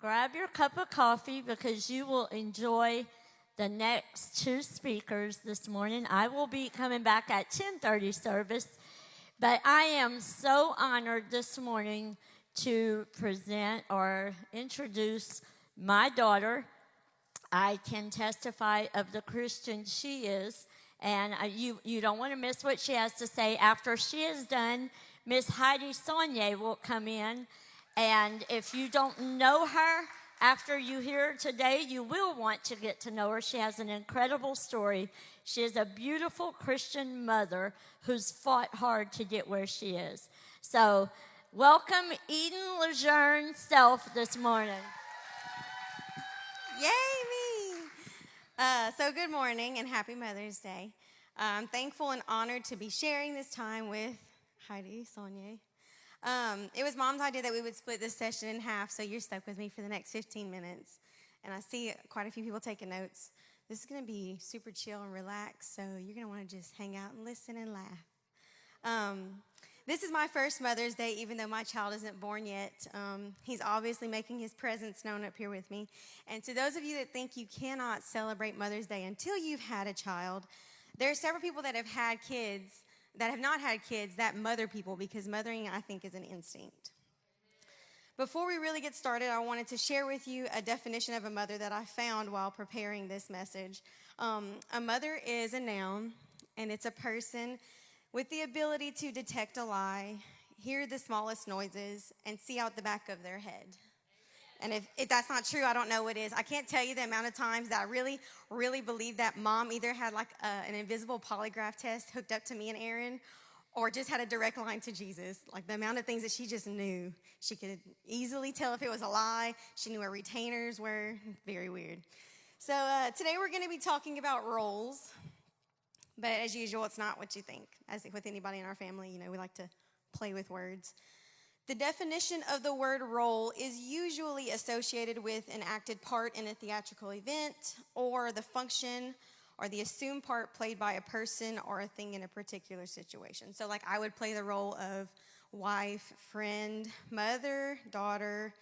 grab your cup of coffee because you will enjoy the next two speakers this morning. I will be coming back at 10:30 service, but I am so honored this morning to present or introduce my daughter. I can testify of the Christian she is, and you don't want to miss what she has to say. After she is done, Miss Heidi Sonnier will come in, and if you don't know her, after you hear her today, you will want to get to know her. She has an incredible story. She is a beautiful Christian mother who's fought hard to get where she is. So, welcome Eden LeJeune self this morning. Yay, me! So good morning and happy Mother's Day. I'm thankful and honored to be sharing this time with Heidi Sonnier. It was Mom's idea that we would split this session in half, so you're stuck with me for the next 15 minutes. And I see quite a few people taking notes. This is going to be super chill and relaxed, so you're going to want to just hang out and listen and laugh. This is my first Mother's Day, even though my child isn't born yet. He's obviously making his presence known up here with me. And to those of you that think you cannot celebrate Mother's Day until you've had a child, there are several people that have had kids that have not had kids that mother people, because mothering, I think, is an instinct. Before we really get started, I wanted to share with you a definition of a mother that I found while preparing this message. A mother is a noun, and it's a person with the ability to detect a lie, hear the smallest noises, and see out the back of their head. And if that's not true, I don't know what is. I can't tell you the amount of times that I really, really believe that Mom either had like an invisible polygraph test hooked up to me and Aaron, or just had a direct line to Jesus. Like the amount of things that she just knew. She could easily tell if it was a lie. She knew where retainers were. Very weird. So today we're going to be talking about roles. But as usual, it's not what you think. As with anybody in our family, we like to play with words. The definition of the word role is usually associated with an acted part in a theatrical event, or the function or the assumed part played by a person or a thing in a particular situation. So like I would play the role of wife, friend, mother, daughter,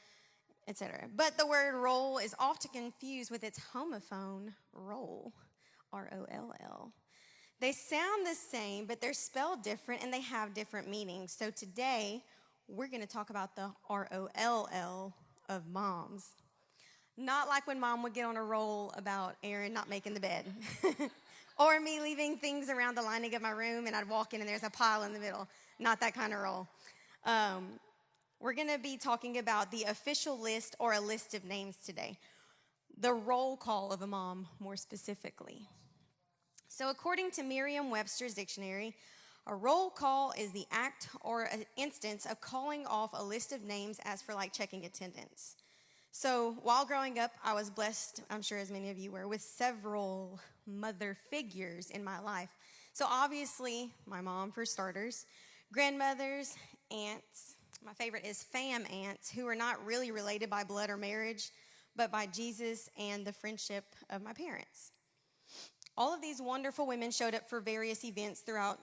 etc. But the word role is often confused with its homophone role, R-O-L-L. They sound the same, but they're spelled different and they have different meanings. So today, we're going to talk about the R-O-L-L of moms. Not like when Mom would get on a roll about Aaron not making the bed. Or me leaving things around the lining of my room and I'd walk in and there's a pile in the middle. Not that kind of roll. We're going to be talking about the official list or a list of names today. The roll call of a mom, more specifically. So according to Merriam-Webster's dictionary, a roll call is the act or an instance of calling off a list of names as for like checking attendance. So while growing up, I was blessed, I'm sure as many of you were, with several mother figures in my life. So obviously, my mom for starters, grandmothers, aunts. My favorite is fam aunts, who are not really related by blood or marriage, but by Jesus and the friendship of my parents. All of these wonderful women showed up for various events throughout,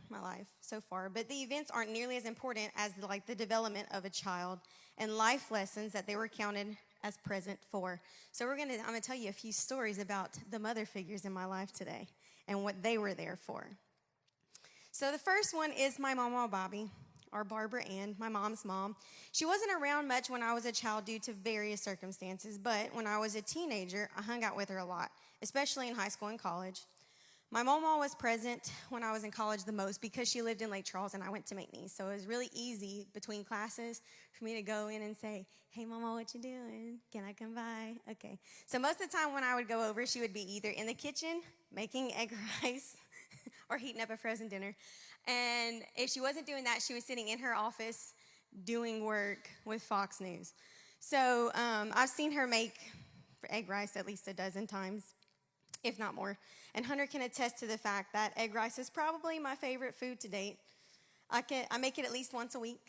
my life so far. But the events aren't nearly as important as the development of a child and life lessons that they were counted as present for. So I'm going to tell you a few stories about the mother figures in my life today and what they were there for. So the first one is my mama Bobby, or Barbara Ann, my mom's mom. She wasn't around much when I was a child due to various circumstances, but when I was a teenager, I hung out with her a lot, especially in high school and college. My mama was present when I was in college the most because she lived in Lake Charles and I went to McNeese. So it was really easy between classes for me to go in and say, "Hey, mama, what you doing? Can I come by?" Okay. So most of the time when I would go over, she would be either in the kitchen making egg rice or heating up a frozen dinner. And if she wasn't doing that, she was sitting in her office doing work with Fox News. So I've seen her make egg rice at least a dozen times, if not more. And Hunter can attest to the fact that egg rice is probably my favorite food to date. I make it at least once a week,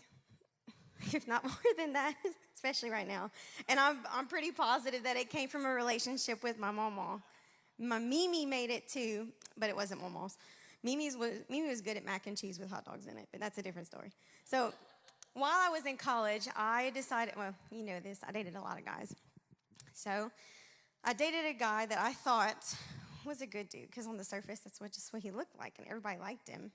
if not more than that, especially right now. And I'm pretty positive that it came from a relationship with my mama. My Mimi made it too, but it wasn't Mama's. Mimi was good at mac and cheese with hot dogs in it, but that's a different story. So while I was in college, I decided, well, you know this, I dated a lot of guys. So I dated a guy that I thought was a good dude, because on the surface, that's just what he looked like, and everybody liked him.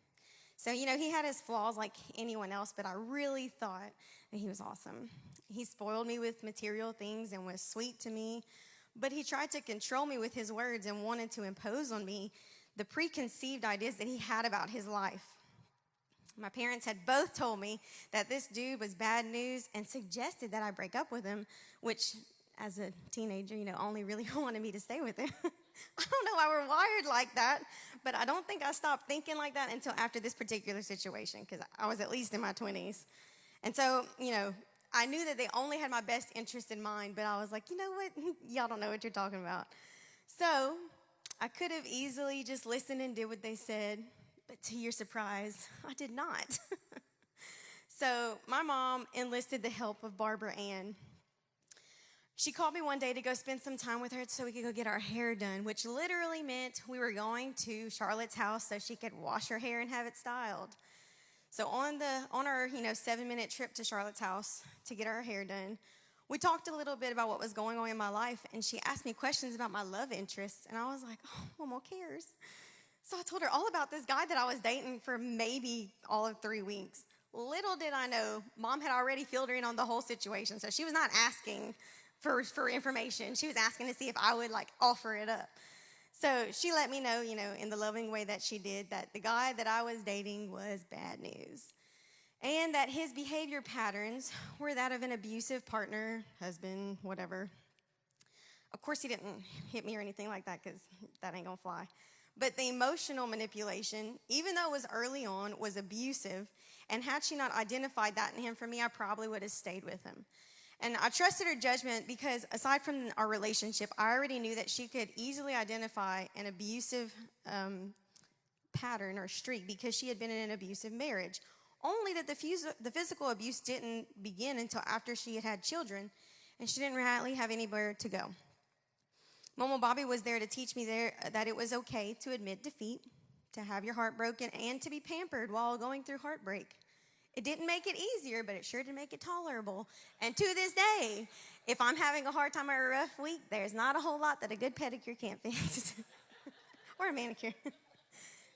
So, you know, he had his flaws like anyone else, but I really thought that he was awesome. He spoiled me with material things and was sweet to me, but he tried to control me with his words and wanted to impose on me the preconceived ideas that he had about his life. My parents had both told me that this dude was bad news and suggested that I break up with him, which, as a teenager, you know, only really wanted me to stay with him. I don't know why we're wired like that, but I don't think I stopped thinking like that until after this particular situation, because I was at least in my 20s. And so, you know, I knew that they only had my best interest in mind, but I was like, you know what? Y'all don't know what you're talking about. So I could have easily just listened and did what they said, but to your surprise, I did not. So my mom enlisted the help of Barbara Ann. She called me one day to go spend some time with her so we could go get our hair done, which literally meant we were going to Charlotte's house so she could wash her hair and have it styled. So on our 7-minute trip to Charlotte's house to get our hair done, we talked a little bit about what was going on in my life, and she asked me questions about my love interests, and I was like, oh, Mama cares. So I told her all about this guy that I was dating for maybe all of 3 weeks. Little did I know, Mom had already filled her in on the whole situation, so she was not asking for information. She was asking to see if I would offer it up. So she let me know, in the loving way that she did, that the guy that I was dating was bad news. And that his behavior patterns were that of an abusive partner, husband, whatever. Of course, he didn't hit me or anything like that, because that ain't gonna fly. But the emotional manipulation, even though it was early on, was abusive. And had she not identified that in him for me, I probably would have stayed with him. And I trusted her judgment because aside from our relationship, I already knew that she could easily identify an abusive pattern or streak because she had been in an abusive marriage. Only that the physical abuse didn't begin until after she had had children, and she didn't really have anywhere to go. Mama Bobby was there to teach me that it was okay to admit defeat, to have your heart broken, and to be pampered while going through heartbreak. It didn't make it easier, but it sure did make it tolerable. And to this day, if I'm having a hard time or a rough week, there's not a whole lot that a good pedicure can't fix. Or a manicure.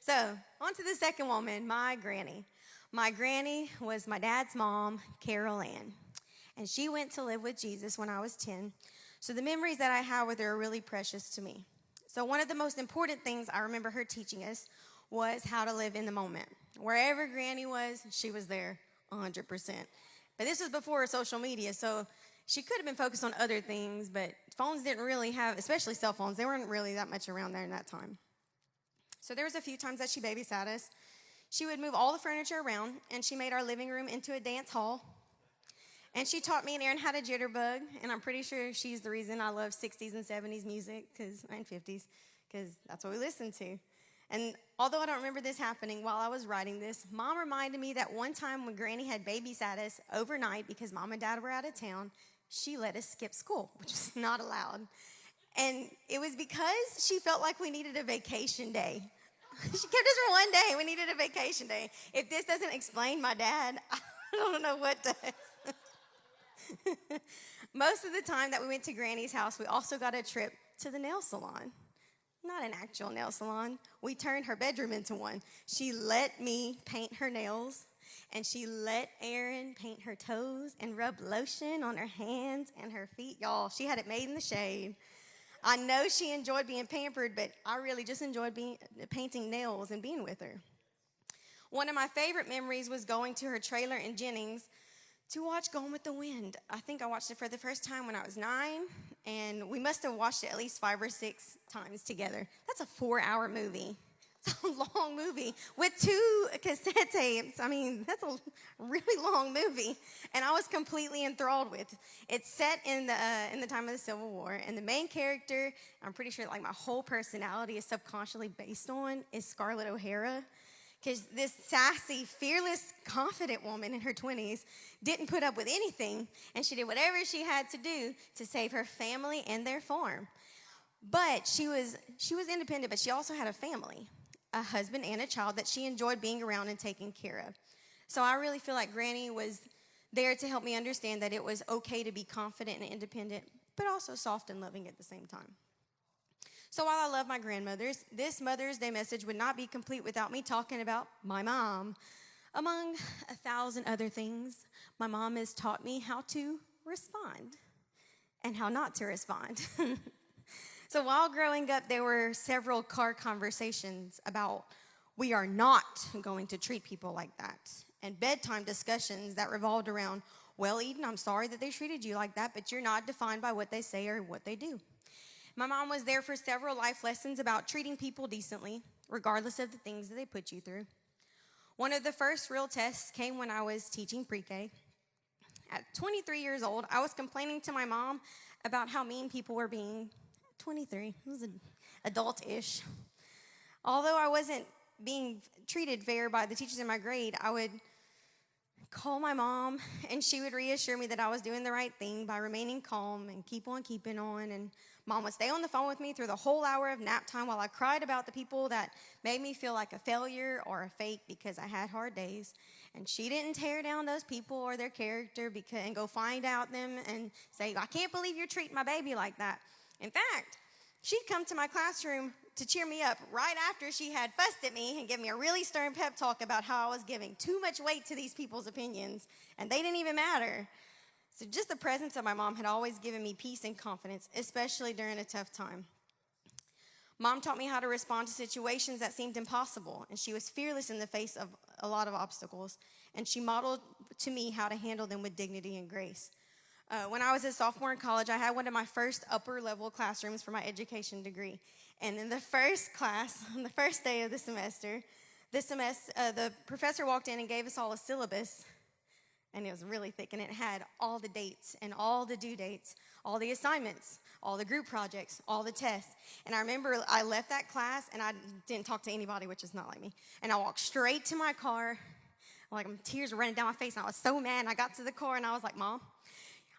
So, on to the second woman, my granny. My granny was my dad's mom, Carol Ann. And she went to live with Jesus when I was 10. So the memories that I have with her are really precious to me. So one of the most important things I remember her teaching us was how to live in the moment. Wherever Granny was, she was there 100%. But this was before social media, so she could have been focused on other things, but phones didn't really have, especially cell phones, they weren't really that much around there in that time. So there was a few times that she babysat us. She would move all the furniture around, and she made our living room into a dance hall. And she taught me and Aaron how to jitterbug, and I'm pretty sure she's the reason I love 60s and 70s music, and 50s, because that's what we listened to. And although I don't remember this happening while I was writing this, Mom reminded me that one time when Granny had babysat us overnight because Mom and Dad were out of town, she let us skip school, which was not allowed. And it was because she felt like we needed a vacation day. She kept us for one day. We needed a vacation day. If this doesn't explain my dad, I don't know what does. Most of the time that we went to Granny's house, we also got a trip to the nail salon. Not an actual nail salon. We turned her bedroom into one. She let me paint her nails, and she let Erin paint her toes and rub lotion on her hands and her feet. Y'all, she had it made in the shade. I know she enjoyed being pampered, but I really just enjoyed painting nails and being with her. One of my favorite memories was going to her trailer in Jennings to watch Gone with the Wind. I think I watched it for the first time when I was 9, and we must have watched it at least 5 or 6 times together. That's a 4-hour movie. It's a long movie with 2 cassette tapes. I mean, that's a really long movie, and I was completely enthralled with it. It's set in the time of the Civil War, and the main character, I'm pretty sure my whole personality is subconsciously based on, is Scarlett O'Hara. Because this sassy, fearless, confident woman in her 20s didn't put up with anything, and she did whatever she had to do to save her family and their farm. But she was independent, but she also had a family, a husband and a child that she enjoyed being around and taking care of. So I really feel like Granny was there to help me understand that it was okay to be confident and independent, but also soft and loving at the same time. So while I love my grandmothers, this Mother's Day message would not be complete without me talking about my mom. Among 1,000 other things, my mom has taught me how to respond and how not to respond. So while growing up, there were several car conversations about we are not going to treat people like that, and bedtime discussions that revolved around, well, Eden, I'm sorry that they treated you like that, but you're not defined by what they say or what they do. My mom was there for several life lessons about treating people decently, regardless of the things that they put you through. One of the first real tests came when I was teaching pre-K. At 23 years old, I was complaining to my mom about how mean people were being. 23, I was an adult-ish. Although I wasn't being treated fair by the teachers in my grade, I would call my mom, and she would reassure me that I was doing the right thing by remaining calm and keep on keeping on. And Mom would stay on the phone with me through the whole hour of nap time while I cried about the people that made me feel like a failure or a fake because I had hard days. And she didn't tear down those people or their character and go find out them and say, I can't believe you're treating my baby like that. In fact, she'd come to my classroom to cheer me up right after she had fussed at me and give me a really stern pep talk about how I was giving too much weight to these people's opinions, and they didn't even matter. So just the presence of my mom had always given me peace and confidence, especially during a tough time. Mom taught me how to respond to situations that seemed impossible, and she was fearless in the face of a lot of obstacles, and she modeled to me how to handle them with dignity and grace. When I was a sophomore in college, I had one of my first upper-level classrooms for my education degree. And in the first class, on the first day of the semester, the professor walked in and gave us all a syllabus. And it was really thick, and it had all the dates and all the due dates, all the assignments, all the group projects, all the tests. And I remember I left that class, and I didn't talk to anybody, which is not like me. And I walked straight to my car, like tears were running down my face, and I was so mad. And I got to the car, and I was like, Mom,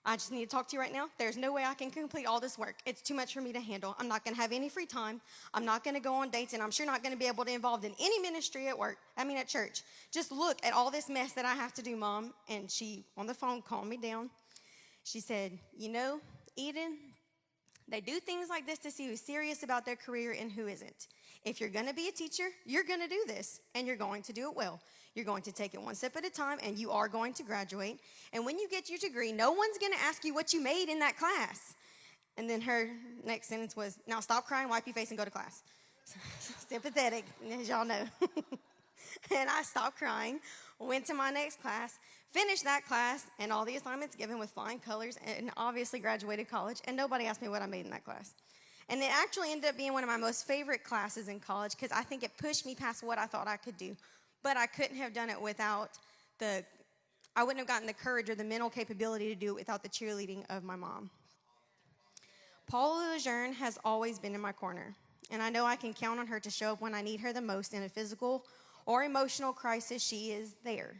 I just need to talk to you right now. There's no way I can complete all this work. It's too much for me to handle. I'm not going to have any free time. I'm not going to go on dates, and I'm sure not going to be able to be involved in any ministry at church. Just look at all this mess that I have to do, Mom. And she, on the phone, calmed me down. She said, you know, Eden, they do things like this to see who's serious about their career and who isn't. If you're going to be a teacher, you're going to do this, and you're going to do it well. You're going to take it one step at a time, and you are going to graduate. And when you get your degree, no one's going to ask you what you made in that class. And then her next sentence was, now stop crying, wipe your face, and go to class. Sympathetic, as y'all know. And I stopped crying, went to my next class, finished that class, and all the assignments given with flying colors, and obviously graduated college, and nobody asked me what I made in that class. And it actually ended up being one of my most favorite classes in college because I think it pushed me past what I thought I could do. But I couldn't have done it without I wouldn't have gotten the courage or the mental capability to do it without the cheerleading of my mom. Paula LeJeune has always been in my corner, and I know I can count on her to show up when I need her the most in a physical or emotional crisis. She is there.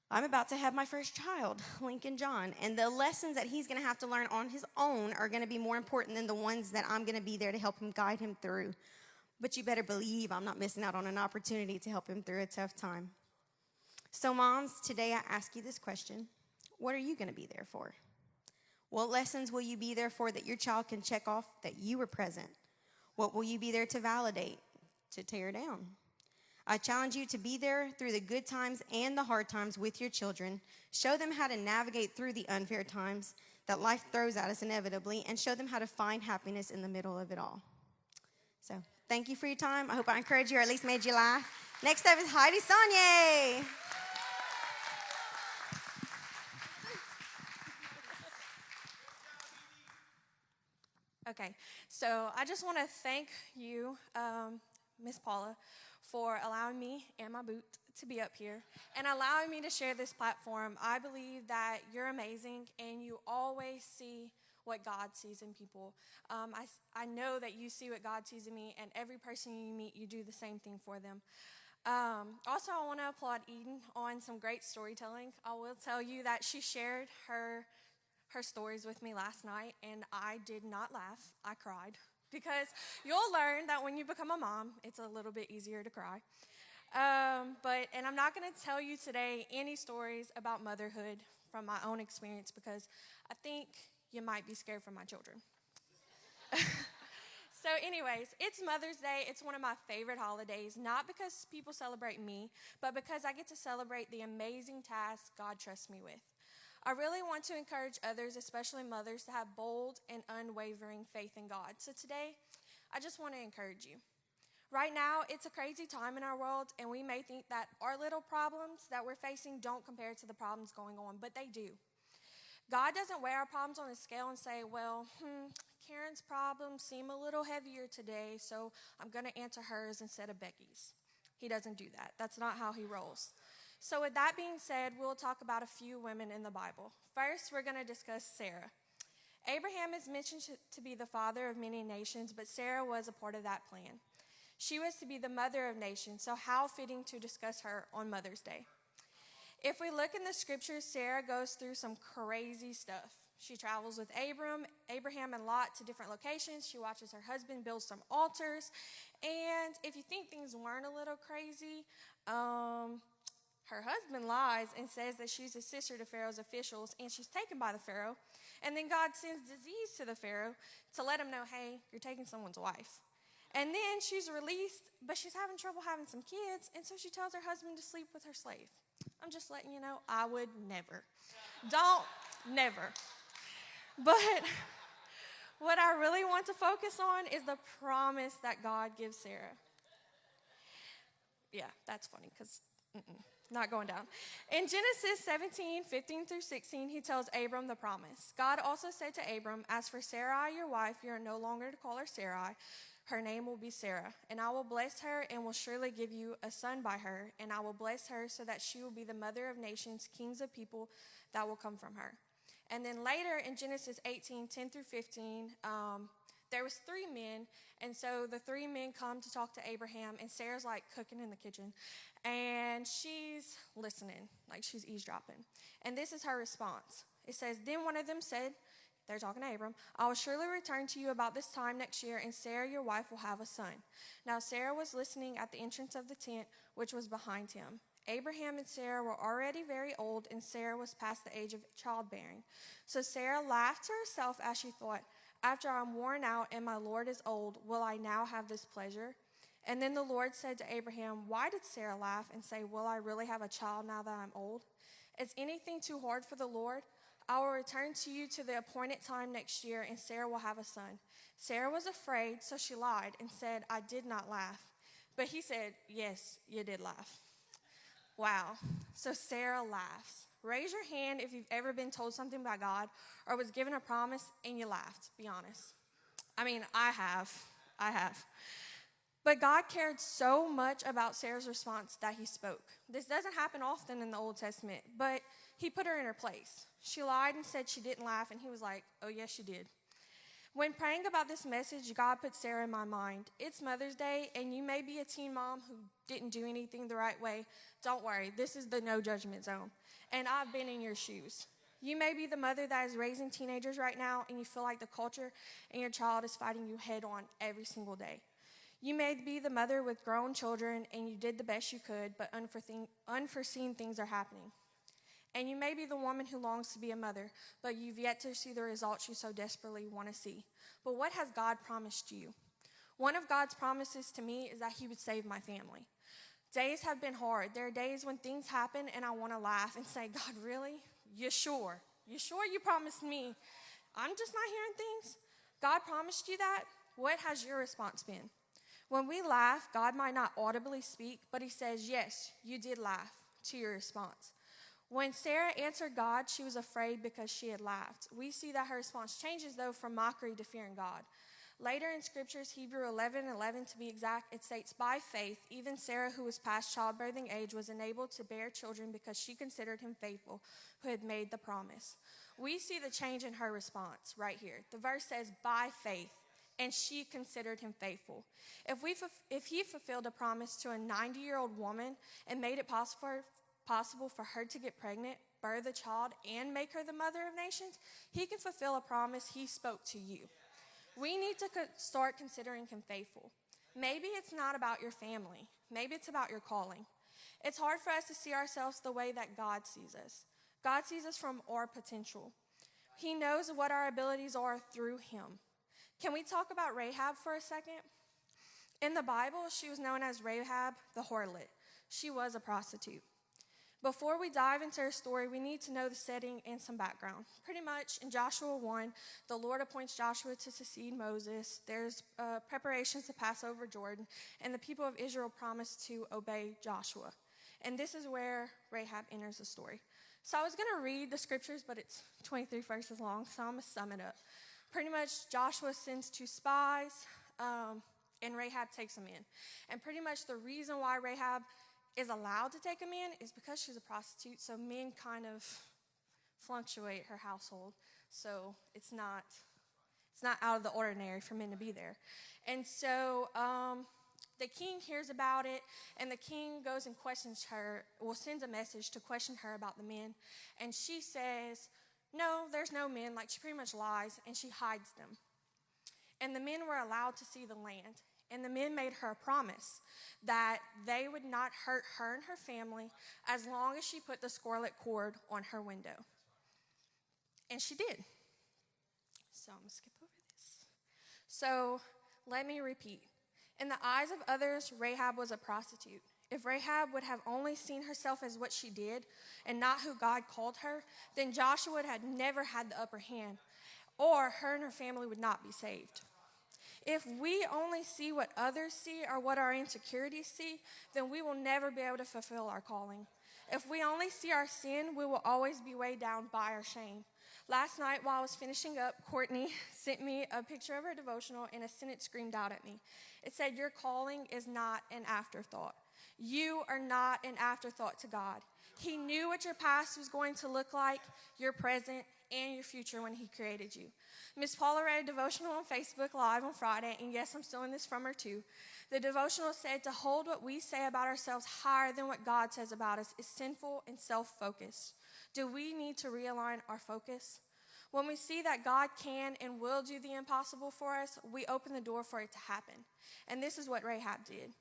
I'm about to have my first child, Lincoln John, and the lessons that he's going to have to learn on his own are going to be more important than the ones that I'm going to be there to help him, guide him through. But you better believe I'm not missing out on an opportunity to help him through a tough time. So moms, today I ask you this question. What are you going to be there for? What lessons will you be there for that your child can check off that you were present? What will you be there to validate, to tear down? I challenge you to be there through the good times and the hard times with your children. Show them how to navigate through the unfair times that life throws at us inevitably, and show them how to find happiness in the middle of it all. So thank you for your time. I hope I encouraged you or at least made you laugh. Next up is Heidi Sonnier. Okay, so I just want to thank you, Miss Paula, for allowing me and my boot to be up here and allowing me to share this platform. I believe that you're amazing and you always see what God sees in people. I know that you see what God sees in me, and every person you meet, you do the same thing for them. Also, I want to applaud Eden on some great storytelling. I will tell you that she shared her stories with me last night, and I did not laugh. I cried, because you'll learn that when you become a mom, it's a little bit easier to cry. And I'm not going to tell you today any stories about motherhood from my own experience because I think you might be scared for my children. So anyways, it's Mother's Day. It's one of my favorite holidays, not because people celebrate me, but because I get to celebrate the amazing task God trusts me with. I really want to encourage others, especially mothers, to have bold and unwavering faith in God. So today, I just want to encourage you. Right now, it's a crazy time in our world, and we may think that our little problems that we're facing don't compare to the problems going on, but they do. God doesn't weigh our problems on a scale and say, well, Karen's problems seem a little heavier today, so I'm going to answer hers instead of Becky's. He doesn't do that. That's not how he rolls. So with that being said, we'll talk about a few women in the Bible. First, we're going to discuss Sarah. Abraham is mentioned to be the father of many nations, but Sarah was a part of that plan. She was to be the mother of nations, so how fitting to discuss her on Mother's Day. If we look in the scriptures, Sarah goes through some crazy stuff. She travels with Abraham and Lot to different locations. She watches her husband build some altars. And if you think things weren't a little crazy, her husband lies and says that she's a sister to Pharaoh's officials, and she's taken by the Pharaoh. And then God sends disease to the Pharaoh to let him know, hey, you're taking someone's wife. And then she's released, but she's having trouble having some kids, and so she tells her husband to sleep with her slave. I'm just letting you know, I would never. Never. But what I really want to focus on is the promise that God gives Sarah. Yeah, that's funny because not going down. In Genesis 17:15-16, he tells Abram the promise. God also said to Abram, as for Sarai, your wife, you are no longer to call her Sarai. Her name will be Sarah, and I will bless her and will surely give you a son by her, and I will bless her so that she will be the mother of nations, kings of people that will come from her. And then later in Genesis 18:10-15, there was 3 men, and so the 3 men come to talk to Abraham, and Sarah's like cooking in the kitchen, and she's listening, like she's eavesdropping. And this is her response. It says, then one of them said, they're talking to Abram, I will surely return to you about this time next year, and Sarah, your wife, will have a son. Now Sarah was listening at the entrance of the tent, which was behind him. Abraham and Sarah were already very old, and Sarah was past the age of childbearing. So Sarah laughed to herself as she thought, after I'm worn out and my Lord is old, will I now have this pleasure? And then the Lord said to Abraham, why did Sarah laugh and say, will I really have a child now that I'm old? Is anything too hard for the Lord? I will return to you to the appointed time next year, and Sarah will have a son. Sarah was afraid, so she lied and said, I did not laugh. But he said, yes, you did laugh. Wow. So Sarah laughs. Raise your hand if you've ever been told something by God or was given a promise and you laughed. Be honest. I mean, I have. But God cared so much about Sarah's response that he spoke. This doesn't happen often in the Old Testament, but he put her in her place. She lied and said she didn't laugh, and he was like, oh, yes, you did. When praying about this message, God put Sarah in my mind. It's Mother's Day, and you may be a teen mom who didn't do anything the right way. Don't worry, this is the no judgment zone, and I've been in your shoes. You may be the mother that is raising teenagers right now, and you feel like the culture and your child is fighting you head on every single day. You may be the mother with grown children, and you did the best you could, but unforeseen things are happening. And you may be the woman who longs to be a mother, but you've yet to see the results you so desperately want to see. But what has God promised you? One of God's promises to me is that he would save my family. Days have been hard. There are days when things happen and I want to laugh and say, God, really? You sure? You sure you promised me? I'm just not hearing things. God promised you that? What has your response been? When we laugh, God might not audibly speak, but he says, yes, you did laugh to your response. When Sarah answered God, she was afraid because she had laughed. We see that her response changes, though, from mockery to fearing God. Later in Scriptures, Hebrews 11:11 to be exact, it states, by faith, even Sarah, who was past childbearing age, was enabled to bear children because she considered him faithful, who had made the promise. We see the change in her response right here. The verse says, by faith, and she considered him faithful. If he fulfilled a promise to a 90-year-old woman and made it possible for her to get pregnant, birth a child, and make her the mother of nations, he can fulfill a promise he spoke to you. We need to start considering him faithful. Maybe it's not about your family. Maybe it's about your calling. It's hard for us to see ourselves the way that God sees us. God sees us from our potential. He knows what our abilities are through him. Can we talk about Rahab for a second? In the Bible, she was known as Rahab the harlot. She was a prostitute. Before we dive into her story, we need to know the setting and some background. Pretty much in Joshua 1, the Lord appoints Joshua to succeed Moses. There's preparations to pass over Jordan, and the people of Israel promise to obey Joshua. And this is where Rahab enters the story. So I was going to read the scriptures, but it's 23 verses long, so I'm going to sum it up. Pretty much Joshua sends 2 spies, and Rahab takes them in. And pretty much the reason why Rahab is allowed to take them in is because she's a prostitute, so men kind of fluctuate her household. So it's not out of the ordinary for men to be there. And so the king hears about it, and the king goes and questions her, sends a message to question her about the men. And she says, no, there's no men. Like, she pretty much lies, and she hides them. And the men were allowed to see the land. And the men made her a promise that they would not hurt her and her family as long as she put the scarlet cord on her window. And she did. So I'm going to skip over this. So let me repeat. In the eyes of others, Rahab was a prostitute. If Rahab would have only seen herself as what she did and not who God called her, then Joshua had never had the upper hand, or her and her family would not be saved. If we only see what others see or what our insecurities see, then we will never be able to fulfill our calling. If we only see our sin, we will always be weighed down by our shame. Last night, while I was finishing up, Courtney sent me a picture of her devotional, and a sentence screamed out at me. It said, your calling is not an afterthought. You are not an afterthought to God. He knew what your past was going to look like, your present, and your future when he created you. Miss Paula read a devotional on Facebook Live on Friday, and yes, I'm stealing this from her too. The devotional said to hold what we say about ourselves higher than what God says about us is sinful and self-focused. Do we need to realign our focus? When we see that God can and will do the impossible for us, we open the door for it to happen. And this is what Rahab did.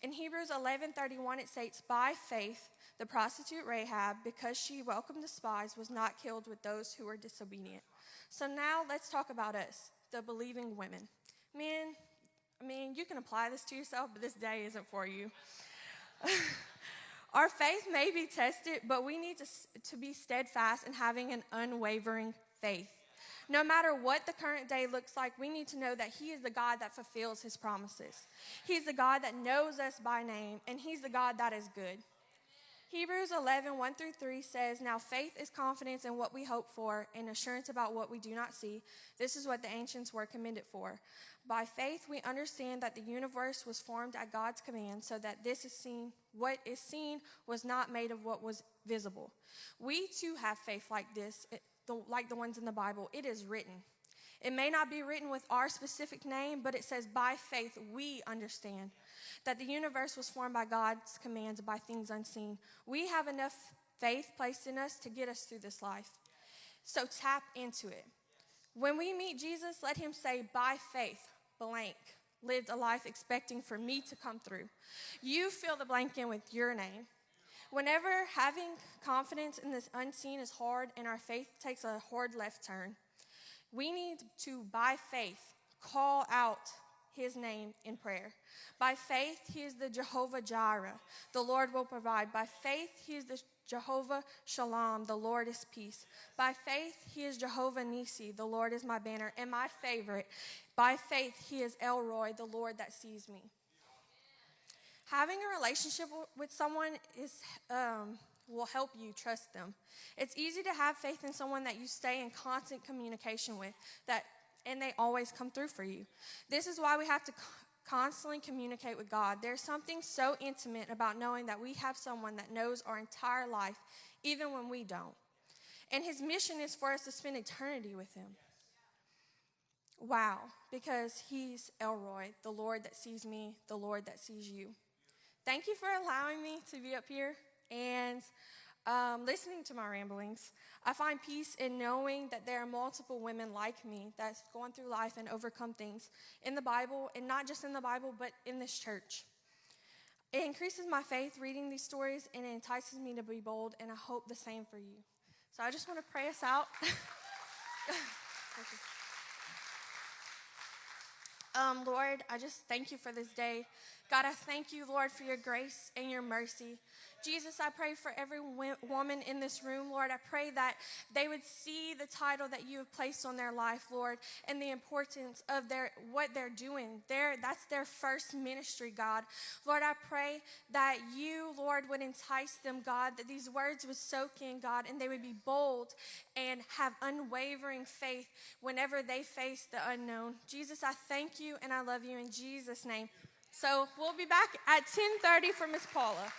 In Hebrews 11:31, it states, by faith, the prostitute Rahab, because she welcomed the spies, was not killed with those who were disobedient. So now let's talk about us, the believing women. Men, you can apply this to yourself, but this day isn't for you. Our faith may be tested, but we need to be steadfast in having an unwavering faith. No matter what the current day looks like, we need to know that he is the God that fulfills his promises. He's the God that knows us by name, and he's the God that is good. Hebrews 11:1-3 says, now faith is confidence in what we hope for and assurance about what we do not see. This is what the ancients were commended for. By faith, we understand that the universe was formed at God's command so that what is seen was not made of what was visible. We too have faith like this, like the ones in the Bible. It is written. It may not be written with our specific name, but it says by faith we understand that the universe was formed by God's commands by things unseen. We have enough faith placed in us to get us through this life. So tap into it. When we meet Jesus, let him say, by faith, blank, lived a life expecting for me to come through. You fill the blank in with your name. Whenever having confidence in this unseen is hard and our faith takes a hard left turn, we need to, by faith, call out his name in prayer. By faith, he is the Jehovah Jireh. The Lord will provide. By faith, he is the Jehovah Shalom. The Lord is peace. By faith, he is Jehovah Nisi. The Lord is my banner. And my favorite, by faith, he is El Roy, the Lord that sees me. Having a relationship with someone will help you trust them. It's easy to have faith in someone that you stay in constant communication with, and they always come through for you. This is why we have to constantly communicate with God. There's something so intimate about knowing that we have someone that knows our entire life, even when we don't. And his mission is for us to spend eternity with him. Wow, because he's El Roy, the Lord that sees me, the Lord that sees you. Thank you for allowing me to be up here. And listening to my ramblings. I find peace in knowing that there are multiple women like me that's going through life and overcome things in the Bible, and not just in the Bible, but in this church. It increases my faith reading these stories, and it entices me to be bold, and I hope the same for you. So I just want to pray us out. Lord, I just thank you for this day. God, I thank you, Lord, for your grace and your mercy. Jesus, I pray for every woman in this room, Lord. I pray that they would see the title that you have placed on their life, Lord, and the importance of what they're doing. That's their first ministry, God. Lord, I pray that you, Lord, would entice them, God, that these words would soak in, God, and they would be bold and have unwavering faith whenever they face the unknown. Jesus, I thank you and I love you in Jesus' name. So we'll be back at 10:30 for Miss Paula.